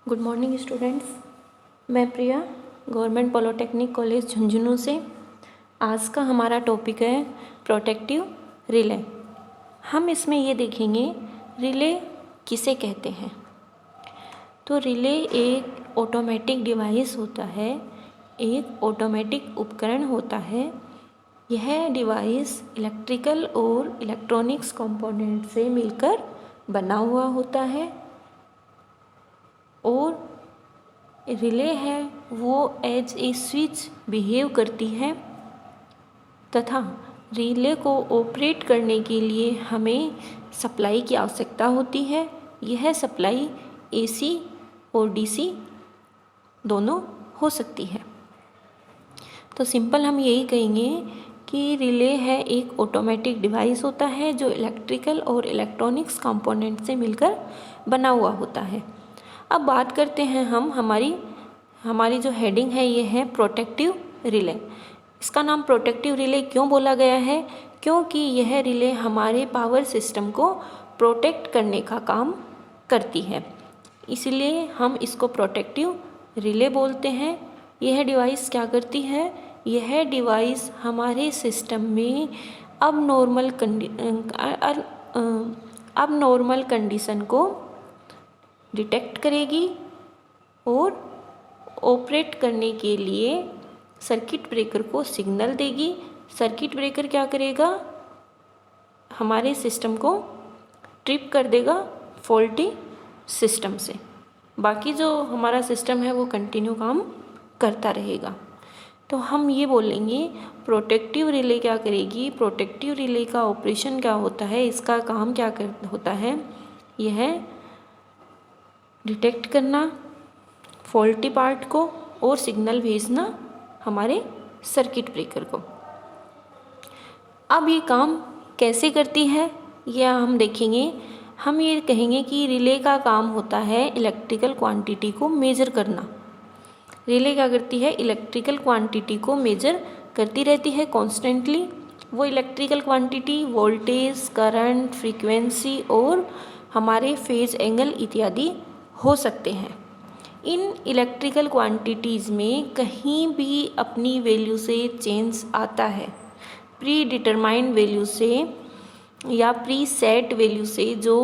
Good morning students. मैं प्रिया government polytechnic college Jhunjhunu से। आज का हमारा टॉपिक है प्रोटेक्टिव रिले। हम इसमें ये देखेंगे रिले किसे कहते हैं। तो रिले एक ऑटोमेटिक डिवाइस होता है, एक ऑटोमेटिक उपकरण होता है। यह डिवाइस इलेक्ट्रिकल और इलेक्ट्रॉनिक्स कंपोनेंट से मिलकर बना हुआ होता है और रिले है वो एज ए स्विच बिहेव करती है तथा रिले को ऑपरेट करने के लिए हमें सप्लाई की आवश्यकता होती है। यह सप्लाई एसी और डीसी दोनों हो सकती है। तो सिंपल हम यही कहेंगे कि रिले है एक ऑटोमेटिक डिवाइस होता है जो इलेक्ट्रिकल और इलेक्ट्रॉनिक्स कंपोनेंट से मिलकर बना हुआ होता है। अब बात करते हैं हम हमारी जो हेडिंग है ये है प्रोटेक्टिव रिले। इसका नाम प्रोटेक्टिव रिले क्यों बोला गया है? क्योंकि यह रिले हमारे पावर सिस्टम को प्रोटेक्ट करने का काम करती है, इसलिए हम इसको प्रोटेक्टिव रिले बोलते हैं। यह डिवाइस क्या करती है? यह डिवाइस हमारे सिस्टम में अब नॉर्मल कंडीशन को डिटेक्ट करेगी और ऑपरेट करने के लिए सर्किट ब्रेकर को सिग्नल देगी। सर्किट ब्रेकर क्या करेगा? हमारे सिस्टम को ट्रिप कर देगा फॉल्टी सिस्टम से। बाकी जो हमारा सिस्टम है वो कंटिन्यू काम करता रहेगा। तो हम ये बोलेंगे प्रोटेक्टिव रिले क्या करेगी। प्रोटेक्टिव रिले का ऑपरेशन क्या होता है, इसका काम क्या होता है? यह डिटेक्ट करना फॉल्टी पार्ट को और सिग्नल भेजना हमारे सर्किट ब्रेकर को। अब ये काम कैसे करती है यह हम देखेंगे। हम ये कहेंगे कि रिले का काम होता है इलेक्ट्रिकल क्वांटिटी को मेजर करना। रिले क्या करती है? इलेक्ट्रिकल क्वांटिटी को मेजर करती रहती है कॉन्स्टेंटली। वो electrical quantity voltage, current, frequency और हमारे फेज एंगल इत्यादि हो सकते हैं। इन इलेक्ट्रिकल क्वांटिटीज़ में कहीं भी अपनी वैल्यू से चेंज आता है, प्री डिटरमाइंड वैल्यू से या प्री सेट वैल्यू से जो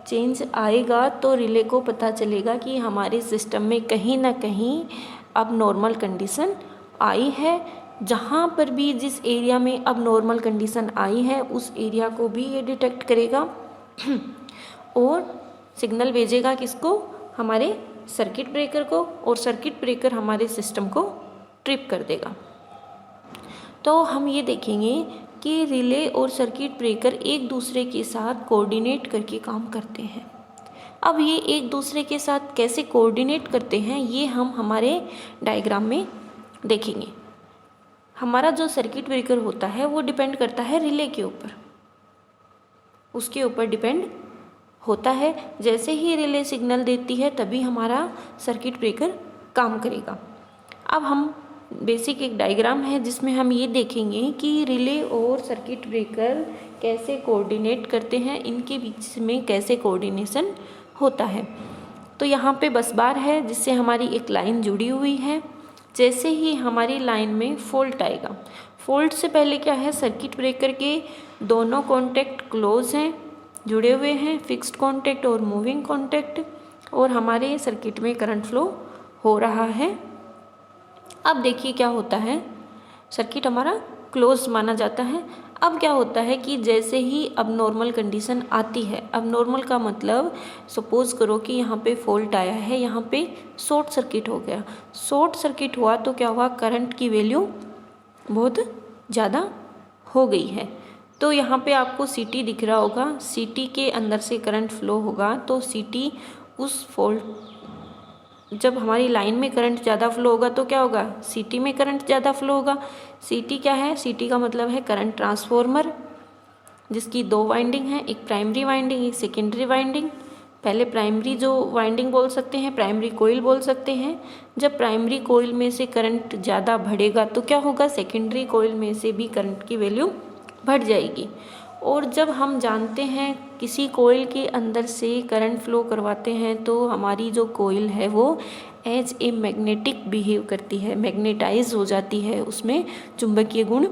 चेंज आएगा तो रिले को पता चलेगा कि हमारे सिस्टम में कहीं ना कहीं अब नॉर्मल कंडीशन आई है। जहाँ पर भी जिस एरिया में अब नॉर्मल कंडीशन आई है उस एरिया को भी ये डिटेक्ट करेगा और सिग्नल भेजेगा किसको? हमारे सर्किट ब्रेकर को, और सर्किट ब्रेकर हमारे सिस्टम को ट्रिप कर देगा। तो हम ये देखेंगे कि रिले और सर्किट ब्रेकर एक दूसरे के साथ कोऑर्डिनेट करके काम करते हैं। अब ये एक दूसरे के साथ कैसे कोऑर्डिनेट करते हैं ये हम हमारे डायग्राम में देखेंगे। हमारा जो सर्किट ब्रेकर होता है वो डिपेंड करता है रिले के ऊपर, उसके ऊपर डिपेंड होता है। जैसे ही रिले सिग्नल देती है तभी हमारा सर्किट ब्रेकर काम करेगा। अब हम बेसिक एक डायग्राम है जिसमें हम ये देखेंगे कि रिले और सर्किट ब्रेकर कैसे कोऑर्डिनेट करते हैं, इनके बीच में कैसे कोऑर्डिनेशन होता है। तो यहाँ पे बस बार है जिससे हमारी एक लाइन जुड़ी हुई है। जैसे ही हमारी लाइन में फॉल्ट आएगा, फॉल्ट से पहले क्या है? सर्किट ब्रेकर के दोनों कॉन्टैक्ट क्लोज हैं, जुड़े हुए हैं, फिक्स्ड कॉन्टैक्ट और मूविंग कॉन्टैक्ट, और हमारे सर्किट में करंट फ्लो हो रहा है। अब देखिए क्या होता है, सर्किट हमारा क्लोज माना जाता है। अब क्या होता है कि जैसे ही अब नॉर्मल कंडीशन आती है, अब नॉर्मल का मतलब सपोज करो कि यहाँ पे फॉल्ट आया है, यहाँ पे शॉर्ट सर्किट हो गया। शॉर्ट सर्किट हुआ तो क्या हुआ? करंट की वैल्यू बहुत ज़्यादा हो गई है। तो यहाँ पे आपको सीटी दिख रहा होगा, सीटी के अंदर से करंट फ्लो होगा। तो सीटी उस फॉल्ट, जब हमारी लाइन में करंट ज़्यादा फ्लो होगा तो क्या होगा? सीटी में करंट ज़्यादा फ्लो होगा। सीटी क्या है? सीटी का मतलब है करंट ट्रांसफॉर्मर, जिसकी दो वाइंडिंग है, एक प्राइमरी वाइंडिंग, एक सेकेंडरी वाइंडिंग। पहले प्राइमरी जो वाइंडिंग बोल सकते हैं, प्राइमरी कोइल बोल सकते हैं। जब प्राइमरी कोइल में से करंट ज़्यादा बढ़ेगा तो क्या होगा? सेकेंडरी कोइल में से भी करंट की वैल्यू बढ़ जाएगी और जब हम जानते हैं किसी कोयल के अंदर से करंट फ्लो करवाते हैं तो हमारी जो कोयल है वो एज ए मैग्नेटिक बिहेव करती है, मैग्नेटाइज हो जाती है, उसमें चुंबकीय गुण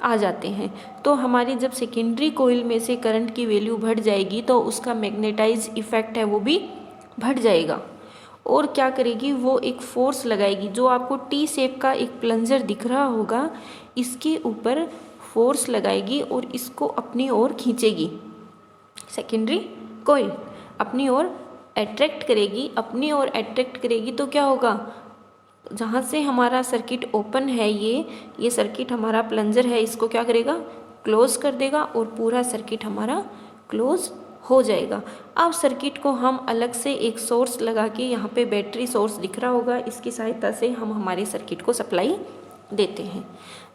आ जाते हैं। तो हमारी जब सेकेंडरी कोयल में से करंट की वैल्यू बढ़ जाएगी तो उसका मैग्नेटाइज इफेक्ट है वो भी बढ़ जाएगा। और क्या करेगी, वो एक फोर्स लगाएगी। जो आपको टी शेप का एक प्लंजर दिख रहा होगा, इसके ऊपर फोर्स लगाएगी और इसको अपनी ओर खींचेगी। सेकेंडरी कोयल अपनी ओर अट्रैक्ट करेगी, अपनी ओर अट्रैक्ट करेगी तो क्या होगा, जहाँ से हमारा सर्किट ओपन है, ये सर्किट हमारा प्लंजर है, इसको क्या करेगा, क्लोज कर देगा और पूरा सर्किट हमारा क्लोज हो जाएगा। अब सर्किट को हम अलग से एक सोर्स लगा के, यहाँ पे बैटरी सोर्स दिख रहा होगा, इसकी सहायता से हम हमारे सर्किट को सप्लाई देते हैं।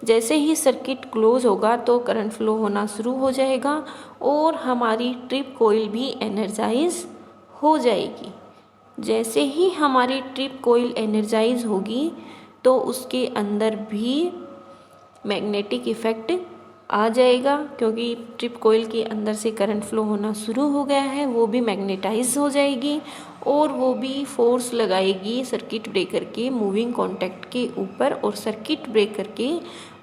जैसे ही सर्किट क्लोज होगा तो करंट फ्लो होना शुरू हो जाएगा और हमारी ट्रिप कोयल भी एनर्जाइज हो जाएगी। जैसे ही हमारी ट्रिप कोयल एनर्जाइज होगी तो उसके अंदर भी मैग्नेटिक इफेक्ट आ जाएगा, क्योंकि ट्रिप कोयल के अंदर से करंट फ्लो होना शुरू हो गया है, वो भी मैग्नेटाइज हो जाएगी और वो भी फोर्स लगाएगी सर्किट ब्रेकर के मूविंग कॉन्टैक्ट के ऊपर और सर्किट ब्रेकर के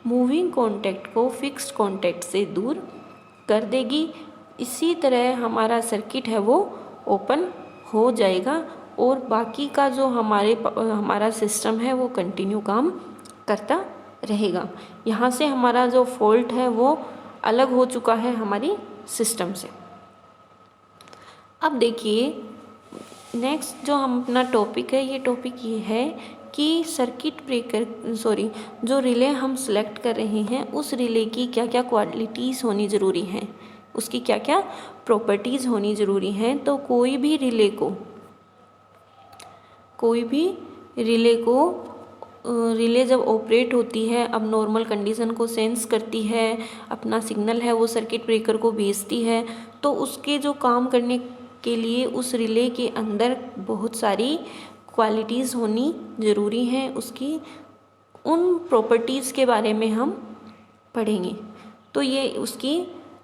मूविंग कॉन्टैक्ट को फिक्स्ड कॉन्टैक्ट से दूर कर देगी। इसी तरह हमारा सर्किट है वो ओपन हो जाएगा और बाकी का जो हमारा सिस्टम है वो कंटिन्यू काम करता रहेगा। यहाँ से हमारा जो फॉल्ट है वो अलग हो चुका है हमारी सिस्टम से। अब देखिए नेक्स्ट जो हम अपना टॉपिक है, ये टॉपिक ये है कि सर्किट ब्रेकर जो रिले हम सेलेक्ट कर रहे हैं उस रिले की क्या क्या क्वालिटीज़ होनी ज़रूरी हैं, उसकी क्या क्या प्रॉपर्टीज़ होनी ज़रूरी हैं। तो कोई भी रिले जब ऑपरेट होती है, अब नॉर्मल कंडीशन को सेंस करती है, अपना सिग्नल है वो सर्किट ब्रेकर को भेजती है, तो उसके जो काम करने के लिए उस रिले के अंदर बहुत सारी क्वालिटीज़ होनी ज़रूरी हैं। उसकी उन प्रॉपर्टीज़ के बारे में हम पढ़ेंगे। तो ये उसकी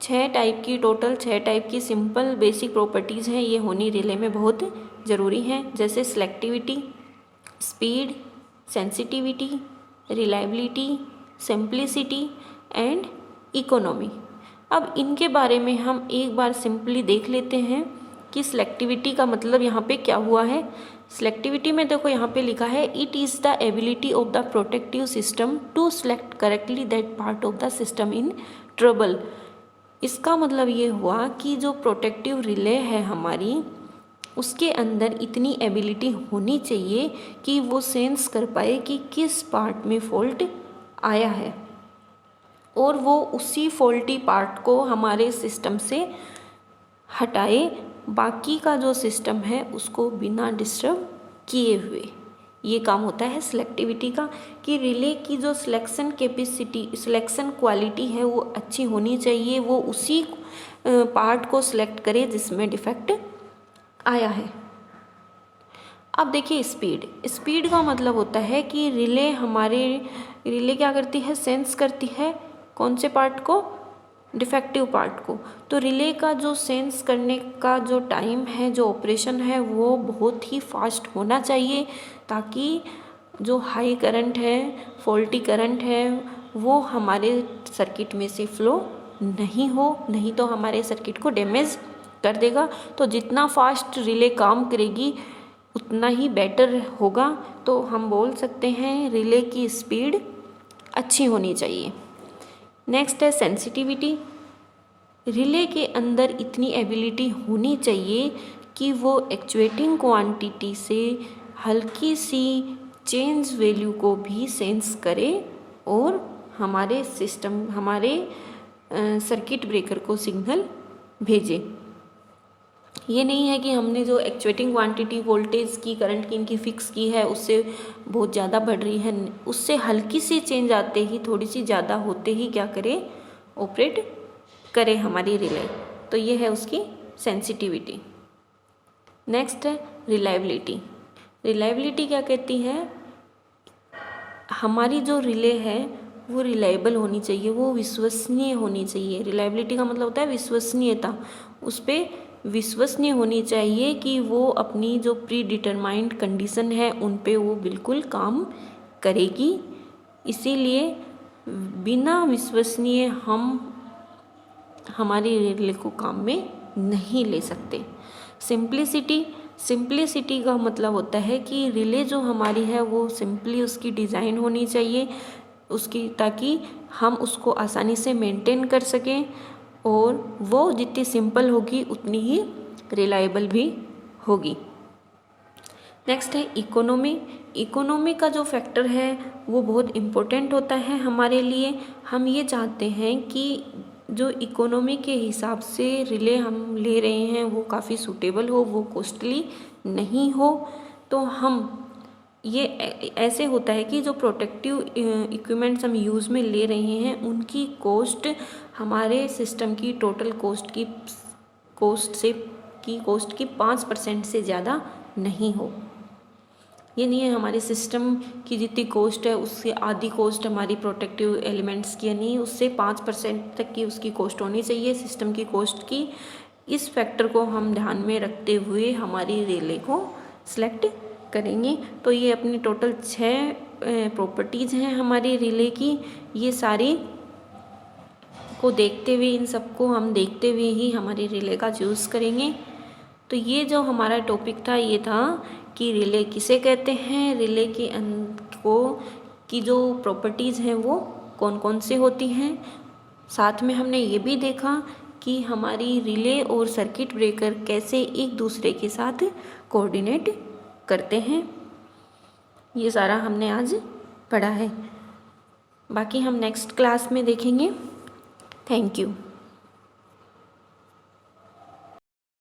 टोटल 6 टाइप की सिंपल बेसिक प्रॉपर्टीज़ हैं, ये होनी रिले में बहुत ज़रूरी हैं। जैसे selectivity, speed, sensitivity, reliability, simplicity and economy. अब इनके बारे में हम एक बार सिंपली देख लेते हैं कि सिलेक्टिविटी का मतलब यहाँ पे क्या हुआ है। सिलेक्टिविटी में देखो यहाँ पे लिखा है, it is the ability of the protective system to select correctly that part of the system in trouble. इसका मतलब ये हुआ कि जो प्रोटेक्टिव रिले है हमारी, उसके अंदर इतनी एबिलिटी होनी चाहिए कि वो सेंस कर पाए कि किस पार्ट में फॉल्ट आया है और वो उसी फॉल्टी पार्ट को हमारे सिस्टम से हटाए, बाकी का जो सिस्टम है उसको बिना डिस्टर्ब किए हुए। ये काम होता है सिलेक्टिविटी का, कि रिले की जो सिलेक्शन कैपेसिटी, सिलेक्शन क्वालिटी है वो अच्छी होनी चाहिए, वो उसी पार्ट को सिलेक्ट करे जिसमें डिफेक्ट आया है। अब देखिए स्पीड का मतलब होता है कि रिले क्या करती है, सेंस करती है कौन से पार्ट को, डिफेक्टिव पार्ट को। तो रिले का जो सेंस करने का जो टाइम है, जो ऑपरेशन है, वो बहुत ही फास्ट होना चाहिए, ताकि जो हाई करंट है, फॉल्टी करंट है, वो हमारे सर्किट में से फ्लो नहीं हो, नहीं तो हमारे सर्किट को डैमेज कर देगा। तो जितना फास्ट रिले काम करेगी उतना ही बेटर होगा। तो हम बोल सकते हैं रिले की स्पीड अच्छी होनी चाहिए। नेक्स्ट है सेंसिटिविटी। रिले के अंदर इतनी एबिलिटी होनी चाहिए कि वो एक्चुएटिंग क्वांटिटी से हल्की सी चेंज वैल्यू को भी सेंस करे और हमारे सर्किट ब्रेकर को सिग्नल भेजे। ये नहीं है कि हमने जो एक्चुएटिंग क्वांटिटी वोल्टेज की, करंट की इनकी फिक्स की है, उससे बहुत ज़्यादा बढ़ रही है, उससे हल्की सी चेंज आते ही, थोड़ी सी ज़्यादा होते ही क्या करे, ऑपरेट करे हमारी रिले। तो ये है उसकी सेंसिटिविटी। नेक्स्ट है रिलायबिलिटी। रिलायबिलिटी क्या कहती है, हमारी जो रिले है वो रिलायबल होनी चाहिए, वो विश्वसनीय होनी चाहिए। रिलायबिलिटी का मतलब होता है विश्वसनीयता, उस पर विश्वसनीय होनी चाहिए कि वो अपनी जो प्री डिटरमाइंड कंडीशन है उन पे वो बिल्कुल काम करेगी। इसीलिए बिना विश्वसनीय हम हमारी रिले को काम में नहीं ले सकते। सिंप्लिसिटी का मतलब होता है कि रिले जो हमारी है वो सिंपली उसकी डिज़ाइन होनी चाहिए उसकी, ताकि हम उसको आसानी से मेंटेन कर सकें, और वो जितनी सिंपल होगी उतनी ही रिलायबल भी होगी। नेक्स्ट है इकोनॉमी। इकोनॉमी का जो फैक्टर है वो बहुत इम्पोर्टेंट होता है हमारे लिए। हम ये चाहते हैं कि जो इकोनॉमी के हिसाब से रिले हम ले रहे हैं वो काफ़ी सूटेबल हो, वो कॉस्टली नहीं हो। तो हम ये ऐसे होता है कि जो प्रोटेक्टिव इक्विपमेंट्स हम यूज़ में ले रहे हैं उनकी कॉस्ट हमारे सिस्टम की टोटल कॉस्ट की 5% से ज़्यादा नहीं हो। ये नहीं है हमारे सिस्टम की जितनी कॉस्ट है उससे आधी कॉस्ट हमारी प्रोटेक्टिव एलिमेंट्स की, नहीं, उससे 5% तक की उसकी कॉस्ट होनी चाहिए सिस्टम की कॉस्ट की। इस फैक्टर को हम ध्यान में रखते हुए हमारी रिले को सिलेक्ट करेंगे। तो ये अपनी टोटल 6 प्रॉपर्टीज़ हैं हमारी रिले की। ये सारी को देखते हुए, इन सबको हम देखते हुए ही हमारी रिले का चूज़ करेंगे। तो ये जो हमारा टॉपिक था ये था कि रिले किसे कहते हैं, रिले की जो प्रॉपर्टीज़ हैं वो कौन कौन से होती हैं। साथ में हमने ये भी देखा कि हमारी रिले और सर्किट ब्रेकर कैसे एक दूसरे के साथ कोऑर्डिनेट करते हैं। ये सारा हमने आज पढ़ा है, बाकी हम नेक्स्ट क्लास में देखेंगे। Thank you.